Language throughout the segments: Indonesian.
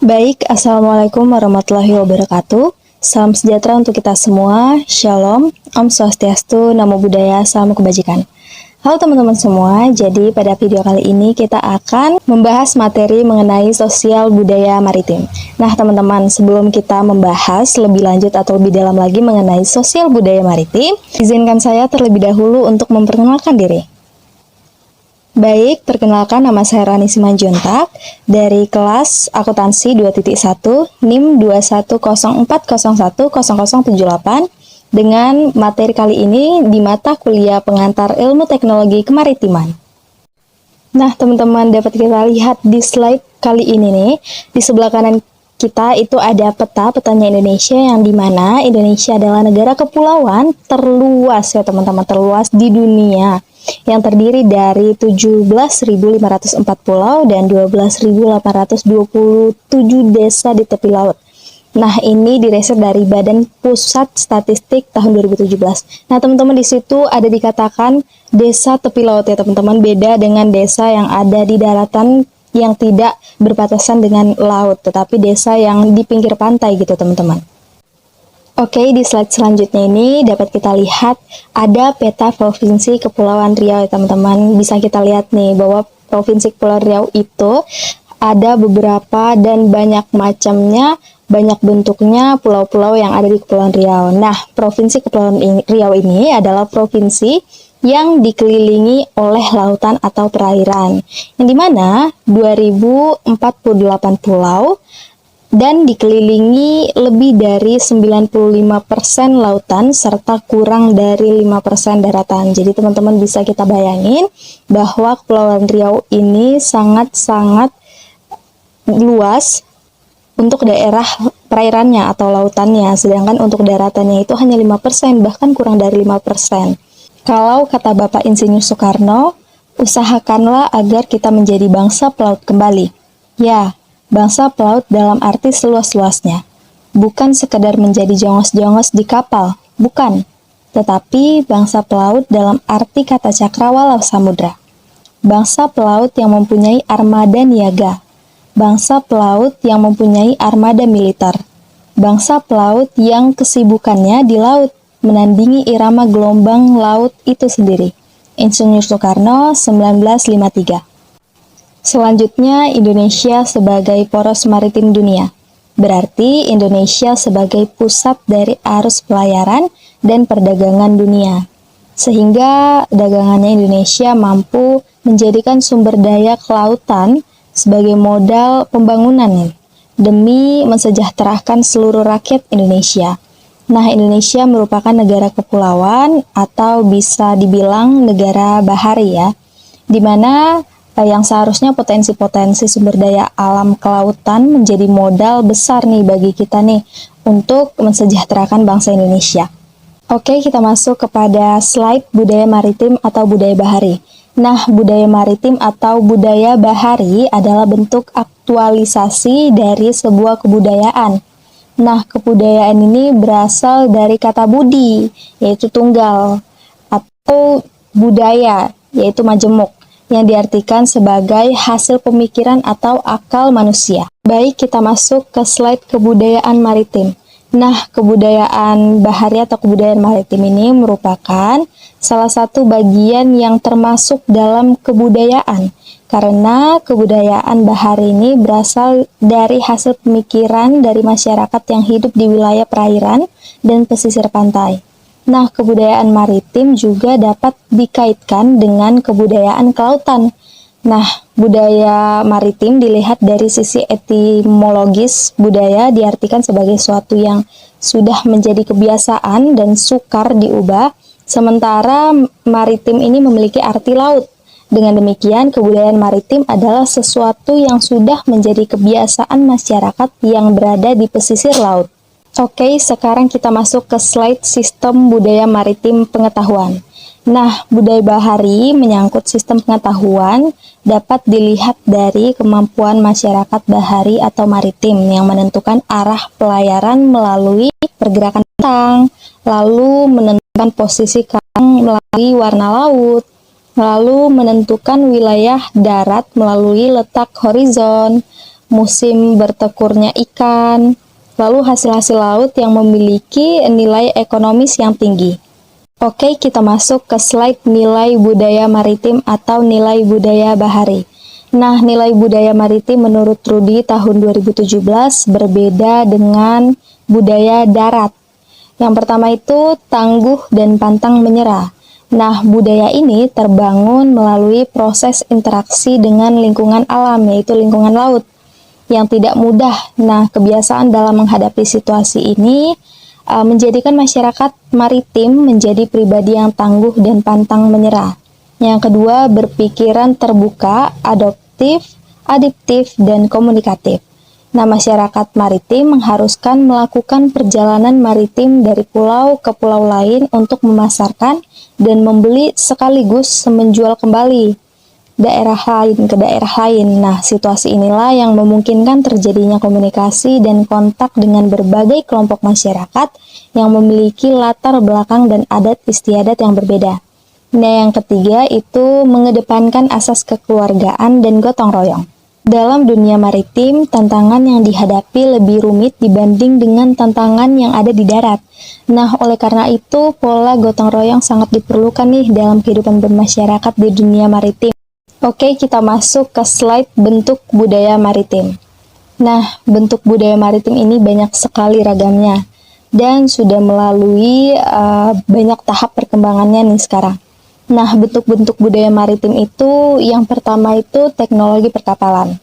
Baik, Assalamualaikum warahmatullahi wabarakatuh. Salam sejahtera untuk kita semua. Shalom, Om Swastiastu, Namo Buddhaya, Salam Kebajikan. Halo teman-teman semua, jadi pada video kali ini kita akan membahas materi mengenai sosial budaya maritim. Nah teman-teman, sebelum kita membahas lebih lanjut atau lebih dalam lagi mengenai sosial budaya maritim, izinkan saya terlebih dahulu untuk memperkenalkan diri. Baik, perkenalkan nama saya Rani Simanjuntak dari kelas Akuntansi 2.1 NIM 2104010078 dengan materi kali ini di mata kuliah pengantar ilmu teknologi kemaritiman. Nah, teman-teman dapat kita lihat di slide kali ini nih, di sebelah kanan kita itu ada petanya Indonesia yang dimana Indonesia adalah negara kepulauan terluas ya teman-teman, terluas di dunia yang terdiri dari 17.504 pulau dan 12.827 desa di tepi laut. Nah, ini direset dari Badan Pusat Statistik tahun 2017. Nah, teman-teman di situ ada dikatakan desa tepi laut ya teman-teman, beda dengan desa yang ada di daratan yang tidak berbatasan dengan laut, tetapi desa yang di pinggir pantai gitu teman-teman. Oke, di slide selanjutnya ini dapat kita lihat ada peta Provinsi Kepulauan Riau ya teman-teman. Bisa kita lihat nih bahwa Provinsi Kepulauan Riau itu ada beberapa dan banyak macamnya, banyak bentuknya pulau-pulau yang ada di Kepulauan Riau. Nah, Provinsi Kepulauan Riau ini adalah provinsi yang dikelilingi oleh lautan atau perairan, yang dimana 2048 pulau dan dikelilingi lebih dari 95% lautan serta kurang dari 5% daratan. Jadi teman-teman bisa kita bayangin bahwa Kepulauan Riau ini sangat-sangat luas untuk daerah perairannya atau lautannya, sedangkan untuk daratannya itu hanya 5%, bahkan kurang dari 5%. Kalau kata Bapak Insinyur Soekarno, usahakanlah agar kita menjadi bangsa pelaut kembali. Ya, bangsa pelaut dalam arti seluas-luasnya. Bukan sekedar menjadi jongos-jongos di kapal, bukan. Tetapi bangsa pelaut dalam arti kata cakrawala samudra. Bangsa pelaut yang mempunyai armada niaga. Bangsa pelaut yang mempunyai armada militer. Bangsa pelaut yang kesibukannya di laut, menandingi irama gelombang laut itu sendiri. Insinyur Soekarno 1953. Selanjutnya, Indonesia sebagai poros maritim dunia. Berarti Indonesia sebagai pusat dari arus pelayaran dan perdagangan dunia. Sehingga dagangannya Indonesia mampu menjadikan sumber daya kelautan sebagai modal pembangunan demi mensejahterakan seluruh rakyat Indonesia. Nah, Indonesia merupakan negara kepulauan atau bisa dibilang negara bahari ya, di mana yang seharusnya potensi-potensi sumber daya alam kelautan menjadi modal besar nih bagi kita nih untuk mensejahterakan bangsa Indonesia. Oke, kita masuk kepada slide budaya maritim atau budaya bahari. Nah, budaya maritim atau budaya bahari adalah bentuk aktualisasi dari sebuah kebudayaan. Nah, kebudayaan ini berasal dari kata budi, yaitu tunggal, atau budaya, yaitu majemuk, yang diartikan sebagai hasil pemikiran atau akal manusia. Baik, kita masuk ke slide kebudayaan maritim. Nah, kebudayaan bahari atau kebudayaan maritim ini merupakan salah satu bagian yang termasuk dalam kebudayaan, karena kebudayaan bahari ini berasal dari hasil pemikiran dari masyarakat yang hidup di wilayah perairan dan pesisir pantai. Nah, kebudayaan maritim juga dapat dikaitkan dengan kebudayaan kelautan. Nah, budaya maritim dilihat dari sisi etimologis budaya diartikan sebagai suatu yang sudah menjadi kebiasaan dan sukar diubah, sementara maritim ini memiliki arti laut. Dengan demikian, kebudayaan maritim adalah sesuatu yang sudah menjadi kebiasaan masyarakat yang berada di pesisir laut. Oke, sekarang kita masuk ke slide sistem budaya maritim pengetahuan. Nah, budaya bahari menyangkut sistem pengetahuan dapat dilihat dari kemampuan masyarakat bahari atau maritim yang menentukan arah pelayaran melalui pergerakan bintang, lalu menentukan posisi karang melalui warna laut, lalu menentukan wilayah darat melalui letak horizon, musim bertekurnya ikan, lalu hasil-hasil laut yang memiliki nilai ekonomis yang tinggi. Oke, kita masuk ke slide nilai budaya maritim atau nilai budaya bahari. Nah, nilai budaya maritim menurut Rudy tahun 2017 berbeda dengan budaya darat. Yang pertama itu tangguh dan pantang menyerah. Nah, budaya ini terbangun melalui proses interaksi dengan lingkungan alam, yaitu lingkungan laut, yang tidak mudah. Nah, kebiasaan dalam menghadapi situasi ini menjadikan masyarakat maritim menjadi pribadi yang tangguh dan pantang menyerah. Yang kedua, berpikiran terbuka, adaptif, dan komunikatif. Nah, masyarakat maritim mengharuskan melakukan perjalanan maritim dari pulau ke pulau lain untuk memasarkan dan membeli sekaligus menjual kembali daerah lain ke daerah lain. Nah, situasi inilah yang memungkinkan terjadinya komunikasi dan kontak dengan berbagai kelompok masyarakat yang memiliki latar belakang dan adat istiadat yang berbeda. Nah, yang ketiga itu mengedepankan asas kekeluargaan dan gotong royong. Dalam dunia maritim, tantangan yang dihadapi lebih rumit dibanding dengan tantangan yang ada di darat. Nah, oleh karena itu, pola gotong royong sangat diperlukan nih dalam kehidupan bermasyarakat di dunia maritim. Oke, kita masuk ke slide bentuk budaya maritim. Nah, bentuk budaya maritim ini banyak sekali ragamnya dan sudah melalui banyak tahap perkembangannya nih sekarang. Nah, bentuk-bentuk budaya maritim itu yang pertama itu teknologi perkapalan.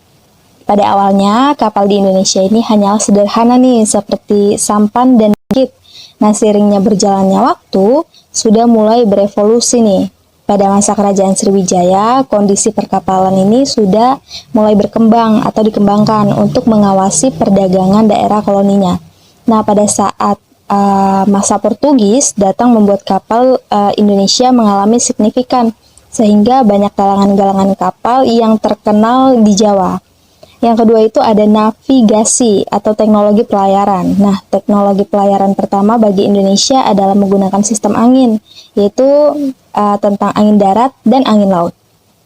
Pada awalnya, kapal di Indonesia ini hanyalah sederhana nih, seperti sampan dan git. Nah, seiringnya berjalannya waktu, sudah mulai berevolusi nih. Pada masa Kerajaan Sriwijaya, kondisi perkapalan ini sudah mulai berkembang atau dikembangkan untuk mengawasi perdagangan daerah koloninya. Nah, pada saat masa Portugis datang membuat kapal Indonesia mengalami signifikan, sehingga banyak galangan-galangan kapal yang terkenal di Jawa. Yang kedua itu ada navigasi atau teknologi pelayaran. Nah, teknologi pelayaran pertama bagi Indonesia adalah menggunakan sistem angin, yaitu tentang angin darat dan angin laut.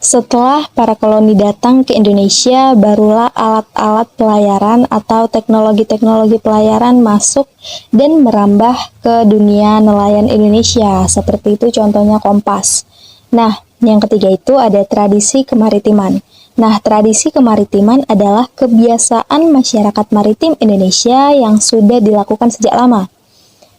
Setelah para koloni datang ke Indonesia, barulah alat-alat pelayaran atau teknologi-teknologi pelayaran masuk dan merambah ke dunia nelayan Indonesia. Seperti itu contohnya kompas. Nah, yang ketiga itu ada tradisi kemaritiman. Nah, tradisi kemaritiman adalah kebiasaan masyarakat maritim Indonesia yang sudah dilakukan sejak lama.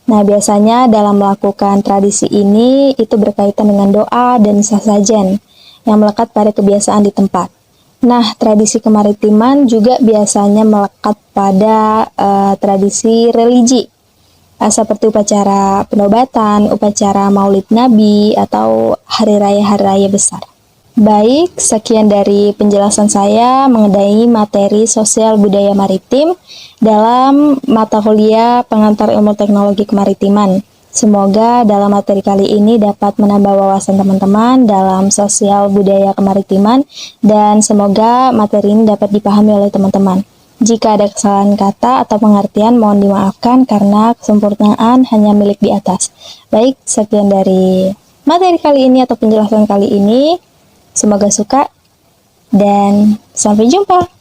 Nah, biasanya dalam melakukan tradisi ini itu berkaitan dengan doa dan sasajen yang melekat pada kebiasaan di tempat. Nah, tradisi kemaritiman juga biasanya melekat pada tradisi religi, seperti upacara penobatan, upacara Maulid Nabi, atau hari raya besar. Baik, sekian dari penjelasan saya mengenai materi sosial budaya maritim dalam mata kuliah pengantar ilmu teknologi kemaritiman. Semoga dalam materi kali ini dapat menambah wawasan teman-teman dalam sosial budaya kemaritiman dan semoga materi ini dapat dipahami oleh teman-teman. Jika ada kesalahan kata atau pengertian mohon dimaafkan karena kesempurnaan hanya milik di atas. Baik, sekian dari materi kali ini atau penjelasan kali ini. Semoga suka dan sampai jumpa.